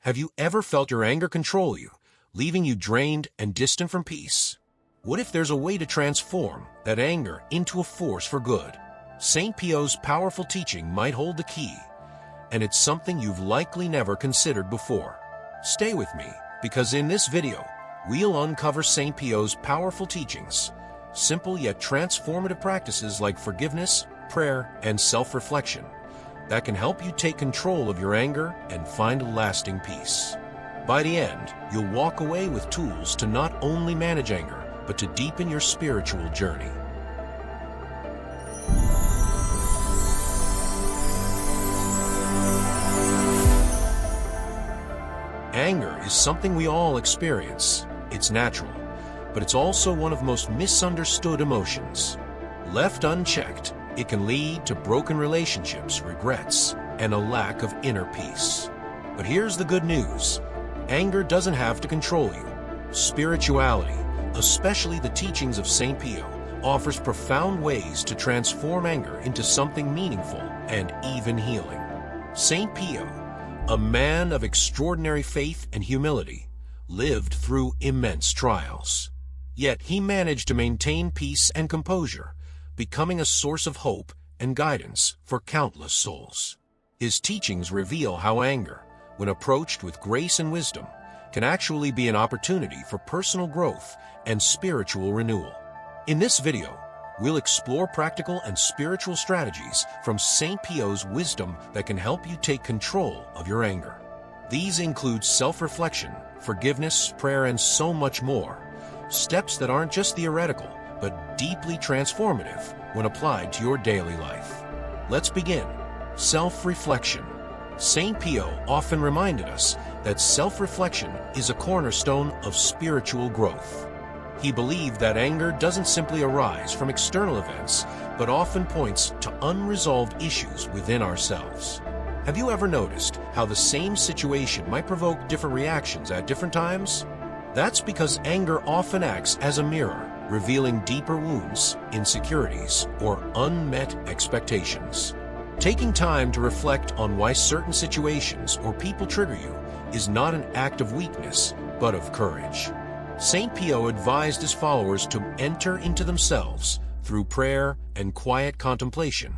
Have you ever felt your anger control you, leaving you drained and distant from peace? What if there's a way to transform that anger into a force for good? St. Pio's powerful teaching might hold the key, and it's something you've likely never considered before. Stay with me, because in this video, we'll uncover St. Pio's powerful teachings, simple yet transformative practices like forgiveness, prayer, and self-reflection that can help you take control of your anger and find lasting peace. By the end, you'll walk away with tools to not only manage anger, but to deepen your spiritual journey. Anger is something we all experience. It's natural, but it's also one of the most misunderstood emotions. Left unchecked, it can lead to broken relationships, regrets, and a lack of inner peace. But here's the good news. Anger doesn't have to control you. Spirituality, especially the teachings of St. Pio, offers profound ways to transform anger into something meaningful and even healing. St. Pio, a man of extraordinary faith and humility, lived through immense trials. Yet he managed to maintain peace and composure, becoming a source of hope and guidance for countless souls. His teachings reveal how anger, when approached with grace and wisdom, can actually be an opportunity for personal growth and spiritual renewal. In this video, we'll explore practical and spiritual strategies from St. Pio's wisdom that can help you take control of your anger. These include self-reflection, forgiveness, prayer, and so much more. Steps that aren't just theoretical, but deeply transformative when applied to your daily life. Let's begin. Self-reflection. St. Pio often reminded us that self-reflection is a cornerstone of spiritual growth. He believed that anger doesn't simply arise from external events, but often points to unresolved issues within ourselves. Have you ever noticed how the same situation might provoke different reactions at different times? That's because anger often acts as a mirror, revealing deeper wounds, insecurities, or unmet expectations. Taking time to reflect on why certain situations or people trigger you is not an act of weakness, but of courage. St. Pio advised his followers to enter into themselves through prayer and quiet contemplation,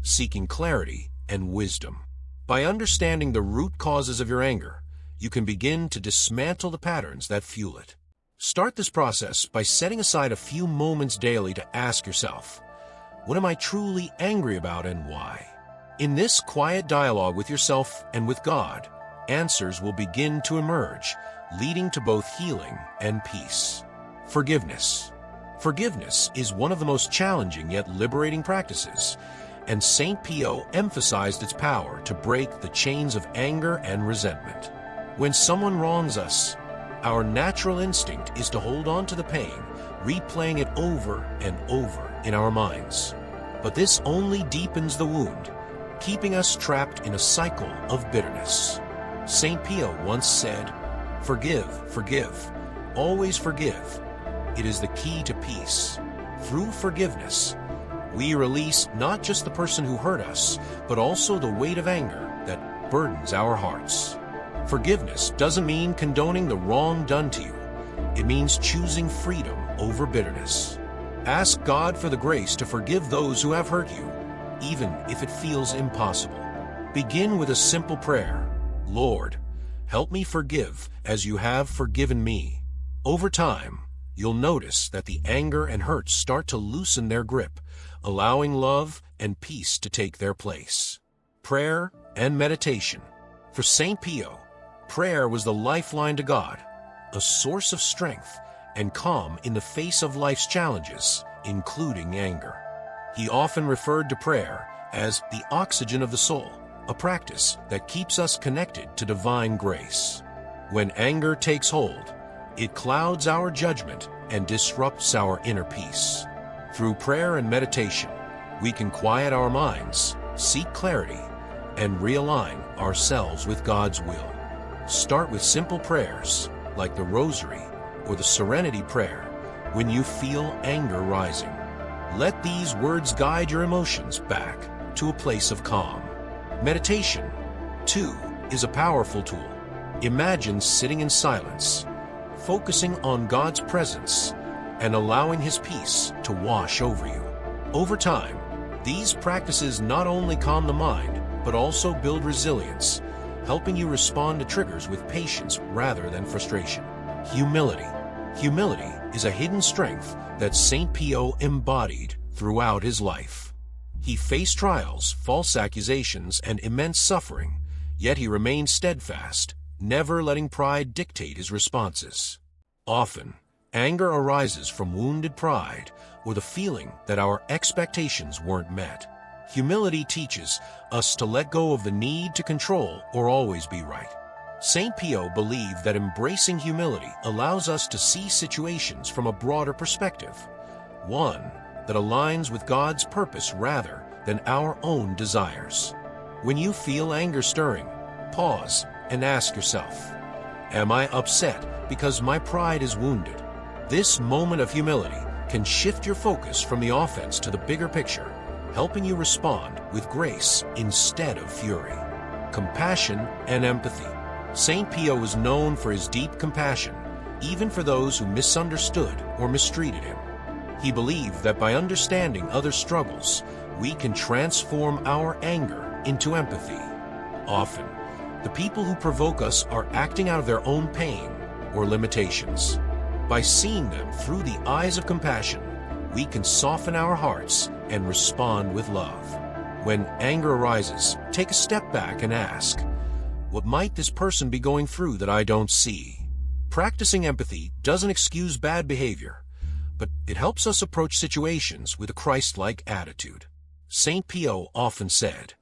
seeking clarity and wisdom. By understanding the root causes of your anger, you can begin to dismantle the patterns that fuel it. Start this process by setting aside a few moments daily to ask yourself, what am I truly angry about and why? In this quiet dialogue with yourself and with God, answers will begin to emerge, leading to both healing and peace. Forgiveness. Forgiveness is one of the most challenging yet liberating practices, and St. Pio emphasized its power to break the chains of anger and resentment. When someone wrongs us, our natural instinct is to hold on to the pain, replaying it over and over in our minds. But this only deepens the wound, keeping us trapped in a cycle of bitterness. St. Pio once said, "Forgive, forgive, always forgive. It is the key to peace." Through forgiveness, we release not just the person who hurt us, but also the weight of anger that burdens our hearts. Forgiveness doesn't mean condoning the wrong done to you. It means choosing freedom over bitterness. Ask God for the grace to forgive those who have hurt you, even if it feels impossible. Begin with a simple prayer. Lord, help me forgive as you have forgiven me. Over time, you'll notice that the anger and hurt start to loosen their grip, allowing love and peace to take their place. Prayer and meditation. For St. Pio, prayer was the lifeline to God, a source of strength and calm in the face of life's challenges, including anger. He often referred to prayer as the oxygen of the soul, a practice that keeps us connected to divine grace. When anger takes hold, it clouds our judgment and disrupts our inner peace. Through prayer and meditation, we can quiet our minds, seek clarity, and realign ourselves with God's will. Start with simple prayers, like the Rosary or the Serenity Prayer, when you feel anger rising. Let these words guide your emotions back to a place of calm. Meditation, too, is a powerful tool. Imagine sitting in silence, focusing on God's presence, and allowing His peace to wash over you. Over time, these practices not only calm the mind, but also build resilience, helping you respond to triggers with patience rather than frustration. Humility. Humility is a hidden strength that St. Pio embodied throughout his life. He faced trials, false accusations, and immense suffering, yet he remained steadfast, never letting pride dictate his responses. Often, anger arises from wounded pride or the feeling that our expectations weren't met. Humility teaches us to let go of the need to control or always be right. St. Pio believed that embracing humility allows us to see situations from a broader perspective, one that aligns with God's purpose rather than our own desires. When you feel anger stirring, pause and ask yourself, am I upset because my pride is wounded? This moment of humility can shift your focus from the offense to the bigger picture, helping you respond with grace instead of fury. Compassion and empathy. St. Pio was known for his deep compassion, even for those who misunderstood or mistreated him. He believed that by understanding others' struggles, we can transform our anger into empathy. Often, the people who provoke us are acting out of their own pain or limitations. By seeing them through the eyes of compassion, we can soften our hearts and respond with love. When anger arises, take a step back and ask, what might this person be going through that I don't see? Practicing empathy doesn't excuse bad behavior, but it helps us approach situations with a Christ-like attitude. St. Pio often said,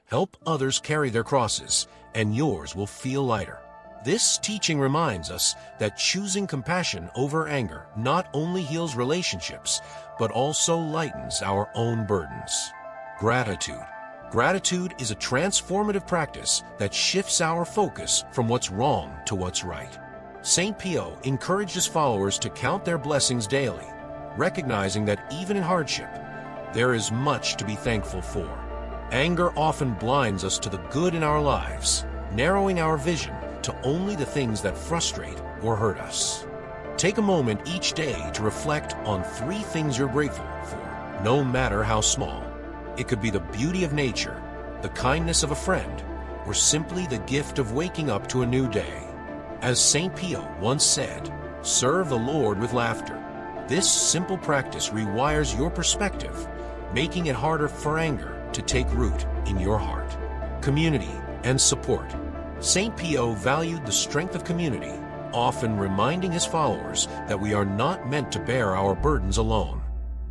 help others carry their crosses, and yours will feel lighter. This teaching reminds us that choosing compassion over anger not only heals relationships, but also lightens our own burdens. Gratitude. Gratitude is a transformative practice that shifts our focus from what's wrong to what's right. St. Pio encouraged his followers to count their blessings daily, recognizing that even in hardship, there is much to be thankful for. Anger often blinds us to the good in our lives, narrowing our vision to only the things that frustrate or hurt us. Take a moment each day to reflect on 3 things you're grateful for, no matter how small. It could be the beauty of nature, the kindness of a friend, or simply the gift of waking up to a new day. As St. Pio once said, serve the Lord with laughter. This simple practice rewires your perspective, making it harder for anger to take root in your heart. Community and support. St. Pio valued the strength of community, often reminding his followers that we are not meant to bear our burdens alone.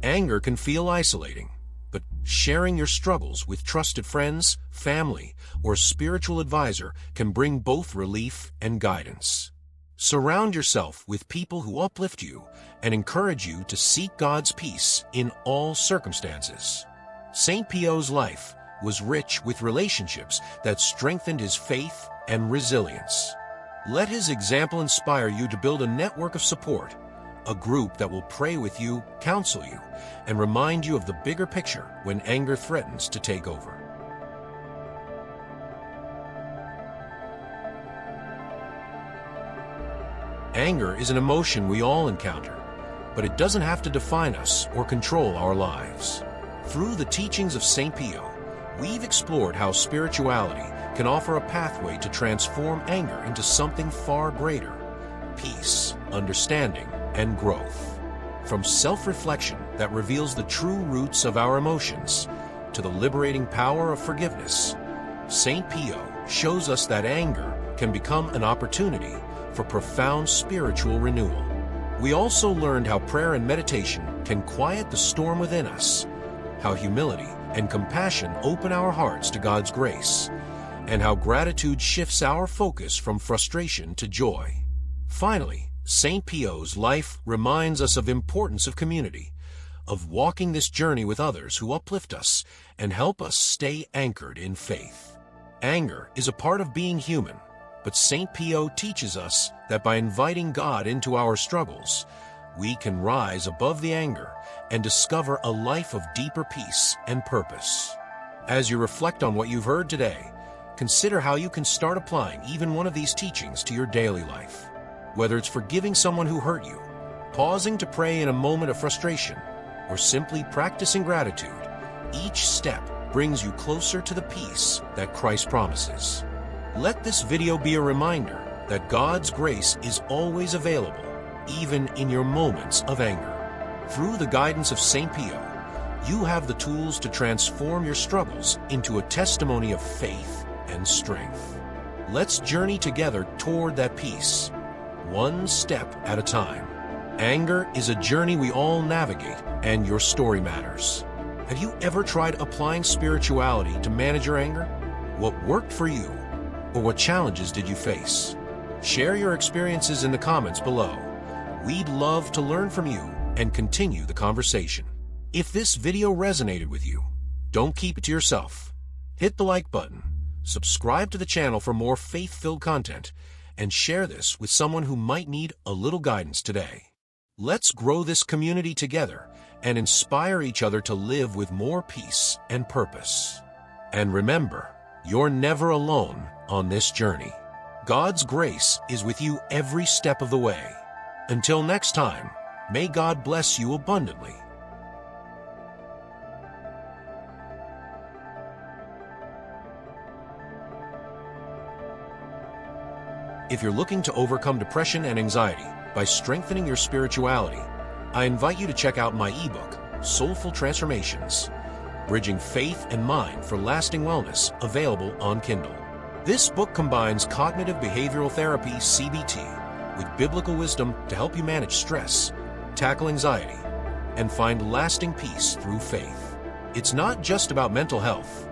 Anger can feel isolating, but sharing your struggles with trusted friends, family, or a spiritual advisor can bring both relief and guidance. Surround yourself with people who uplift you and encourage you to seek God's peace in all circumstances. St. Pio's life was rich with relationships that strengthened his faith and resilience. Let his example inspire you to build a network of support, a group that will pray with you, counsel you, and remind you of the bigger picture when anger threatens to take over. Anger is an emotion we all encounter, but it doesn't have to define us or control our lives. Through the teachings of St. Pio, we've explored how spirituality can offer a pathway to transform anger into something far greater: peace, understanding, and growth. From self-reflection that reveals the true roots of our emotions to the liberating power of forgiveness, St. Pio shows us that anger can become an opportunity for profound spiritual renewal. We also learned how prayer and meditation can quiet the storm within us, how humility and compassion open our hearts to God's grace, and how gratitude shifts our focus from frustration to joy. Finally, St. Pio's life reminds us of the importance of community, of walking this journey with others who uplift us and help us stay anchored in faith. Anger is a part of being human, but St. Pio teaches us that by inviting God into our struggles, we can rise above the anger and discover a life of deeper peace and purpose. As you reflect on what you've heard today, consider how you can start applying even one of these teachings to your daily life. Whether it's forgiving someone who hurt you, pausing to pray in a moment of frustration, or simply practicing gratitude, each step brings you closer to the peace that Christ promises. Let this video be a reminder that God's grace is always available, even in your moments of anger. Through the guidance of St. Pio, you have the tools to transform your struggles into a testimony of faith and strength. Let's journey together toward that peace, one step at a time. Anger is a journey we all navigate, and your story matters. Have you ever tried applying spirituality to manage your anger? What worked for you, or what challenges did you face? Share your experiences in the comments below. We'd love to learn from you and continue the conversation. If this video resonated with you, don't keep it to yourself. Hit the like button, subscribe to the channel for more faith-filled content, and share this with someone who might need a little guidance today. Let's grow this community together and inspire each other to live with more peace and purpose. And remember, you're never alone on this journey. God's grace is with you every step of the way. Until next time, may God bless you abundantly. If you're looking to overcome depression and anxiety by strengthening your spirituality, I invite you to check out my ebook, Soulful Transformations, Bridging Faith and Mind for Lasting Wellness, available on Kindle. This book combines cognitive behavioral therapy, CBT, with biblical wisdom to help you manage stress, tackle anxiety, and find lasting peace through faith. It's not just about mental health.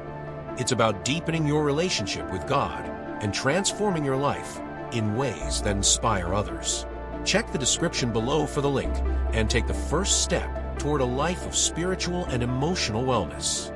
It's about deepening your relationship with God and transforming your life in ways that inspire others. Check the description below for the link and take the first step toward a life of spiritual and emotional wellness.